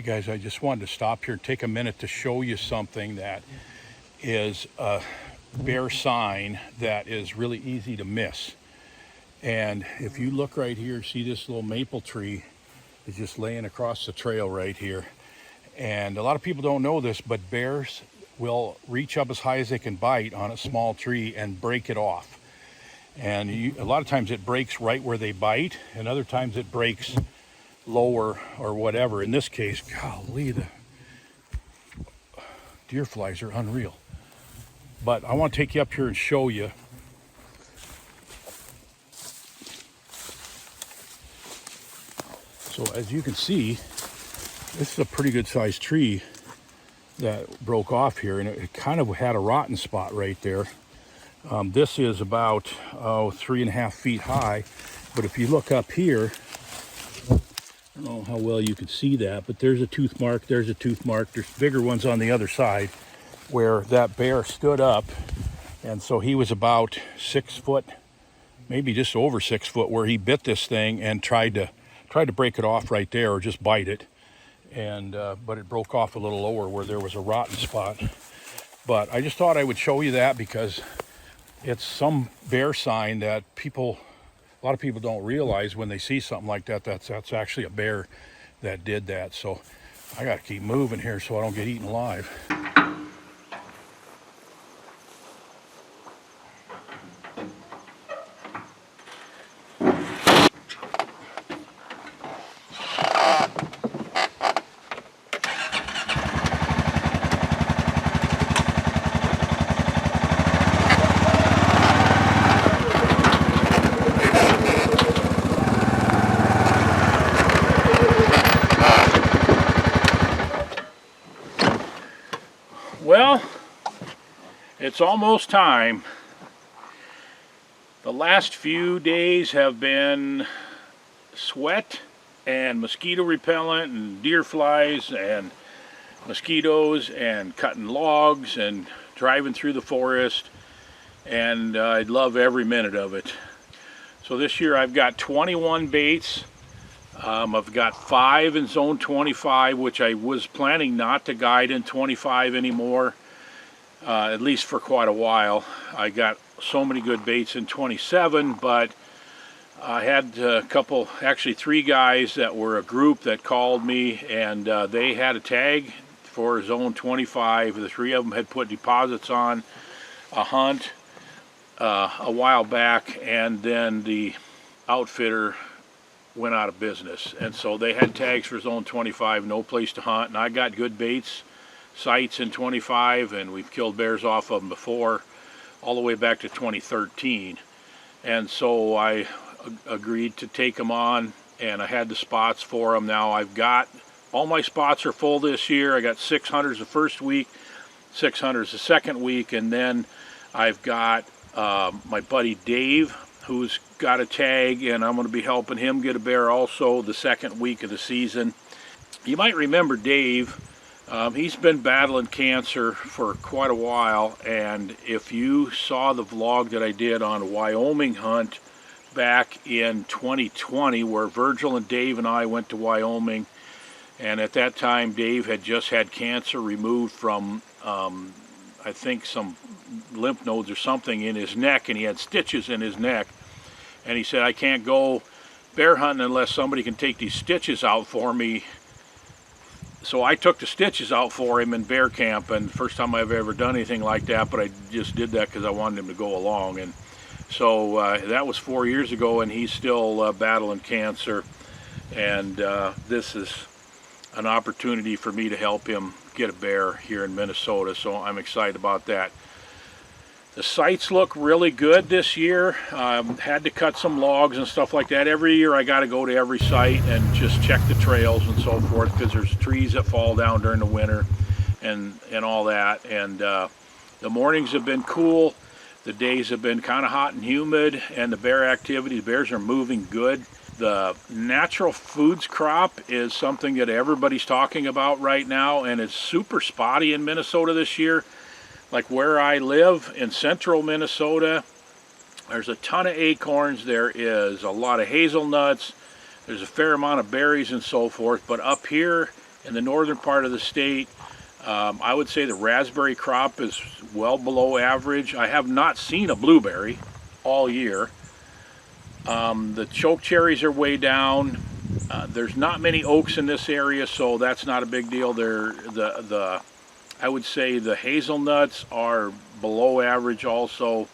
guys, I just wanted to stop here and take a minute to show you something that is a bear sign that is really easy to miss. And if you look right here, see this little maple tree is just laying across the trail right here. And a lot of people don't know this, but bears will reach up as high as they can bite on a small tree and break it off. And a lot of times it breaks right where they bite, and other times it breaks lower or whatever. In this case, golly, the deer flies are unreal. But I want to take you up here and show you. So as you can see, this is a pretty good sized tree that broke off here, and it kind of had a rotten spot right there. This is about 3.5 feet high, but if you look up here, I don't know how well you can see that, but there's a tooth mark, there's a tooth mark. There's bigger ones on the other side where that bear stood up. And so he was about 6 foot, maybe just over 6 foot, where he bit this thing and tried to break it off right there, or just bite it. And but it broke off a little lower where there was a rotten spot. But I just thought I would show you that because it's some bear sign that a lot of people don't realize when they see something like that, that's actually a bear that did that. So I got to keep moving here so I don't get eaten alive. Well, it's almost time. The last few days have been sweat and mosquito repellent and deer flies and mosquitoes and cutting logs and driving through the forest, and I love every minute of it. So this year I've got 21 baits. I've got 5 in zone 25, which I was planning not to guide in 25 anymore, at least for quite a while. I got so many good baits in 27, but I had a couple, actually 3 guys that were a group that called me, and they had a tag for zone 25. The 3 of them had put deposits on a hunt a while back, and then the outfitter went out of business, and so they had tags for zone 25, no place to hunt. And I got good baits, sites in 25, and we've killed bears off of them before, all the way back to 2013. And so I agreed to take them on, and I had the spots for them. Now I've got, all my spots are full this year. I got 6 hunters the first week, 6 hunters the second week, and then I've got my buddy Dave, who's got a tag, and I'm going to be helping him get a bear also the second week of the season. You might remember Dave. He's been battling cancer for quite a while, and if you saw the vlog that I did on a Wyoming hunt back in 2020, where Virgil and Dave and I went to Wyoming, and at that time Dave had just had cancer removed from I think some lymph nodes or something in his neck, and he had stitches in his neck. And he said, I can't go bear hunting unless somebody can take these stitches out for me. So I took the stitches out for him in bear camp, and first time I've ever done anything like that, but I just did that because I wanted him to go along. And so that was 4 years ago, and he's still battling cancer. And this is an opportunity for me to help him get a bear here in Minnesota, so I'm excited about that. The sites look really good this year. Had to cut some logs and stuff like that. Every year I got to go to every site and just check the trails and so forth, because there's trees that fall down during the winter and all that. And the mornings have been cool. The days have been kind of hot and humid, and the bear activity, the bears are moving good. The natural foods crop is something that everybody's talking about right now, and it's super spotty in Minnesota this year. Like where I live in central Minnesota, there's a ton of acorns, there is a lot of hazelnuts, there's a fair amount of berries and so forth, but up here In the northern part of the state, I would say the raspberry crop is well below average. I have not seen a blueberry all year. The choke cherries are way down. There's not many oaks in this area, so that's not a big deal. I would say the hazelnuts are below average also.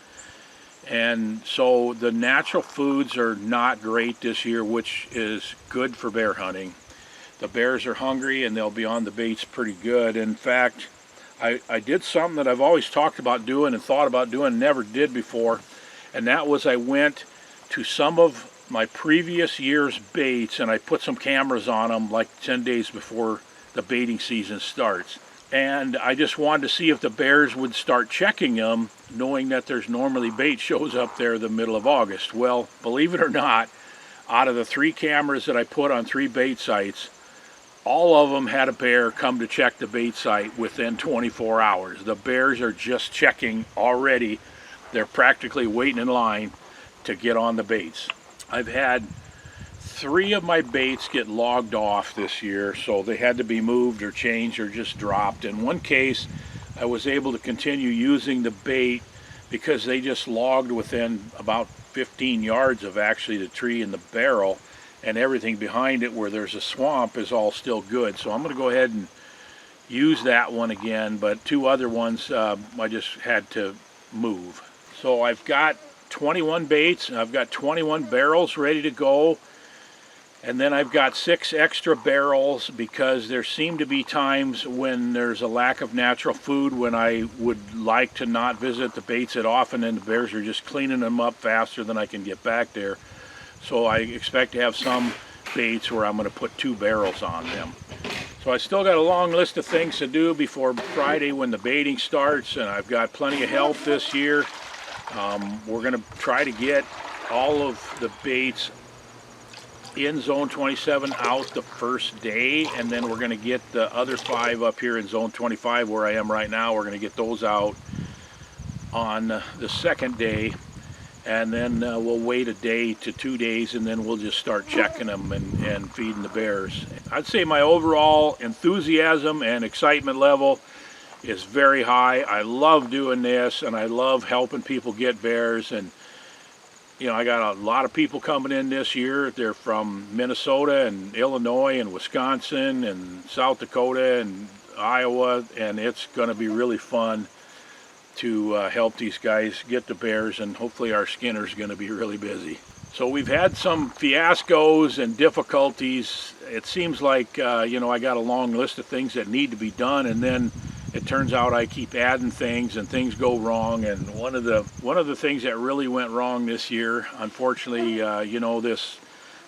And so the natural foods are not great this year, which is good for bear hunting. The bears are hungry and they'll be on the baits pretty good. In fact, I did something that I've always talked about doing and thought about doing, never did before, and that was I went to some of my previous year's baits and I put some cameras on them like 10 days before the baiting season starts. And I just wanted to see if the bears would start checking them, knowing that there's normally bait shows up there the middle of August. Well, believe it or not, out of the 3 cameras that I put on 3 bait sites, all of them had a bear come to check the bait site within 24 hours. The bears are just checking already. They're practically waiting in line to get on the baits. I've had 3 of my baits get logged off this year, so they had to be moved or changed or just dropped. In one case, I was able to continue using the bait because they just logged within about 15 yards of actually the tree and the barrel, and everything behind it where there's a swamp is all still good. So I'm going to go ahead and use that one again, but 2 other ones I just had to move. So I've got 21 baits and I've got 21 barrels ready to go. And then I've got 6 extra barrels because there seem to be times when there's a lack of natural food when I would like to not visit the baits that often, and the bears are just cleaning them up faster than I can get back there. So I expect to have some baits where I'm going to put 2 barrels on them. So I still got a long list of things to do before Friday when the baiting starts, and I've got plenty of help this year. We're going to try to get all of the baits in Zone 27 out the first day, and then we're going to get the other 5 up here in Zone 25 where I am right now. We're going to get those out on the second day, and then we'll wait a day to 2 days, and then we'll just start checking them and feeding the bears. I'd say my overall enthusiasm and excitement level is very high. I love doing this, and I love helping people get bears. And you know, I got a lot of people coming in this year. They're from Minnesota and Illinois and Wisconsin and South Dakota and Iowa, and it's going to be really fun to help these guys get the bears, and hopefully our skinner's going to be really busy. So we've had some fiascos and difficulties. It seems like, you know, I got a long list of things that need to be done, and then it turns out I keep adding things and things go wrong. And one of the things that really went wrong this year, unfortunately, you know, this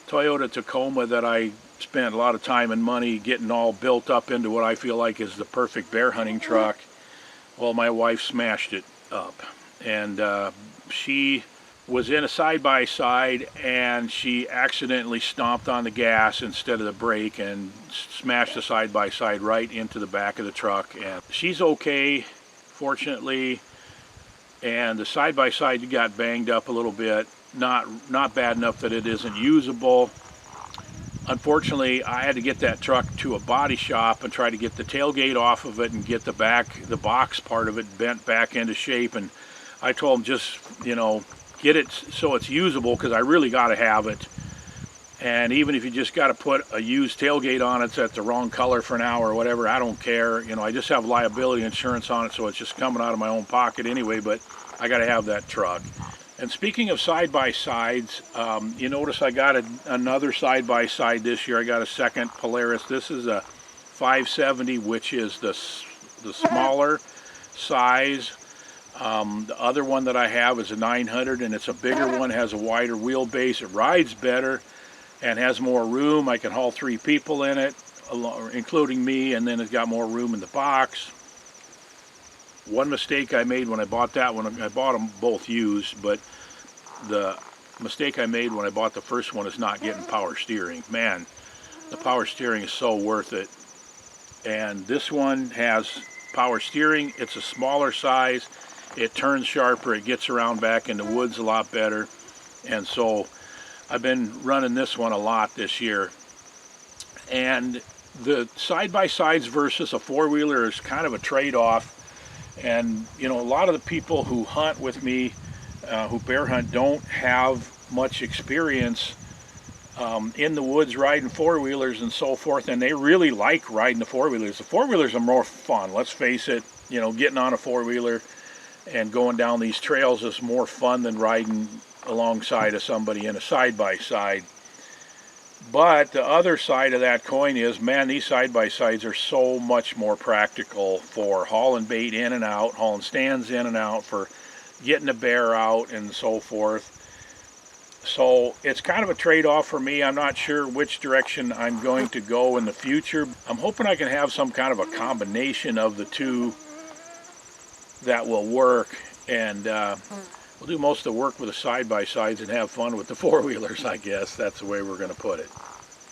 Toyota Tacoma that I spent a lot of time and money getting all built up into what I feel like is the perfect bear hunting truck, well, my wife smashed it up. And she was in a side-by-side and she accidentally stomped on the gas instead of the brake and smashed the side-by-side right into the back of the truck. And she's okay, fortunately, and the side-by-side got banged up a little bit, not bad enough that it isn't usable. Unfortunately, I had to get that truck to a body shop and try to get the tailgate off of it and get the box part of it bent back into shape. And I told them, just, you know, get it so it's usable, because I really got to have it. And even if you just got to put a used tailgate on it that's the wrong color for an hour or whatever, I don't care. You know, I just have liability insurance on it, so it's just coming out of my own pocket anyway, but I got to have that truck. And speaking of side-by-sides, you notice I got another side-by-side this year. I got a second Polaris. This is a 570, which is the smaller size. The other one that I have is a 900, and it's a bigger one, has a wider wheelbase. It rides better and has more room. I can haul 3 people in it, including me, and then it's got more room in the box. One mistake I made when I bought that one, I bought them both used, but the mistake I made when I bought the first one is not getting power steering. Man, the power steering is so worth it. And this one has power steering. It's a smaller size. It turns sharper. It gets around back in the woods a lot better. And so I've been running this one a lot this year. And The side-by-sides versus a four-wheeler is kind of a trade-off. And, you know, a lot of the people who hunt with me, who bear hunt, don't have much experience in the woods riding four-wheelers and so forth, and they really like riding the four-wheelers. The four-wheelers are more fun, let's face it. You know, getting on a four-wheeler and going down these trails is more fun than riding alongside of somebody in a side-by-side. But the other side of that coin is, man, these side-by-sides are so much more practical for hauling bait in and out, hauling stands in and out, for getting a bear out and so forth. So it's kind of a trade-off for me. I'm not sure which direction I'm going to go in the future. I'm hoping I can have some kind of a combination of the two that will work, and we'll do most of the work with the side-by-sides and have fun with the four-wheelers, I guess. That's the way we're going to put it.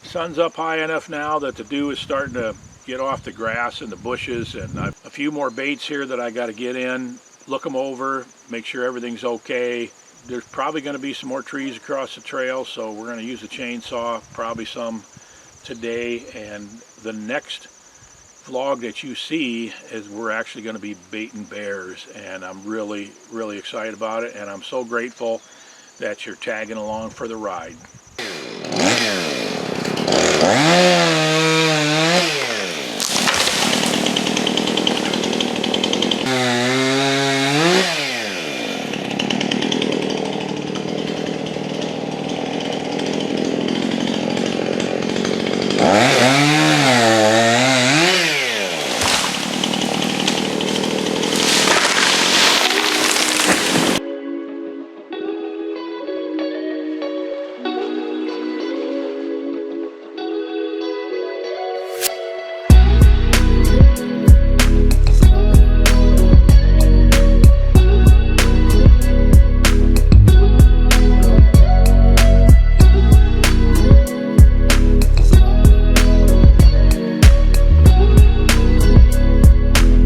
Sun's up high enough now that the dew is starting to get off the grass and the bushes, and I've a few more baits here that I got to get in, look them over, make sure everything's okay. There's probably going to be some more trees across the trail, so we're going to use a chainsaw, probably some today, and the next vlog that you see is we're actually going to be baiting bears, and I'm really excited about it, and I'm so grateful that you're tagging along for the ride.